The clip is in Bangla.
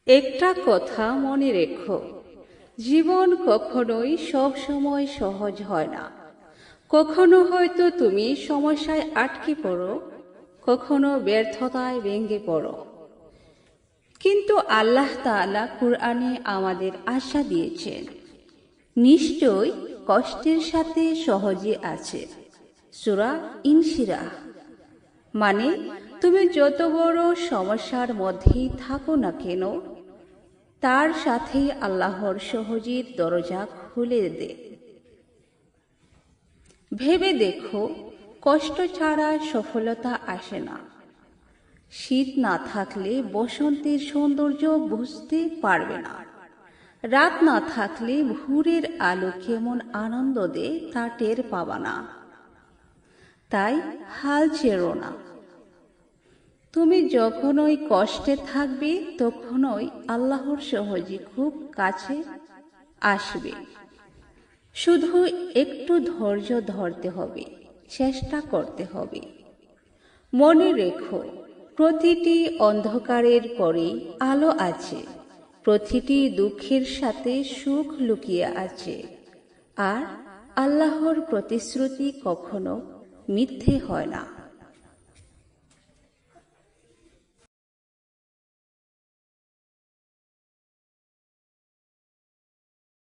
একটা কথা মনে রেখো, জীবন কখনোই সব সময় সহজ হয় না। কখনো হয়তো তুমি সমস্যায় আটকে পড়ো, কখনো ব্যর্থতায় ভেঙে পড়ো। কিন্তু আল্লাহ তাআলা কুরআনে আমাদের আশা দিয়েছেন, নিশ্চয় কষ্টের সাথে সহজে আছে। সূরা ইনশিরাহ। মানে, তুমি যত বড় সমস্যার মধ্যেই থাকো না কেন, তার সাথেই আল্লাহর সহজের দরজা খুলে দে। ভেবে দেখো, কষ্ট ছাড়া সফলতা আসে না। শীত না থাকলে বসন্তের সৌন্দর্য বুঝতে পারবে না। রাত না থাকলে ভোরের আলো কেমন আনন্দ দেয় তা টের পাবা না। তাই হাল ছেড়ো না। তুমি যখনই কষ্টে থাকবে তখনই আল্লাহর সহজে খুব কাছে আসবে। শুধু একটু ধৈর্য ধরতে হবে, চেষ্টা করতে হবে। মনে রেখো, প্রতিটি অন্ধকারের পরে আলো আছে, প্রতিটি দুঃখের সাথে সুখ লুকিয়ে আছে। আর আল্লাহর প্রতিশ্রুতি কখনো মিথ্যে হয় না।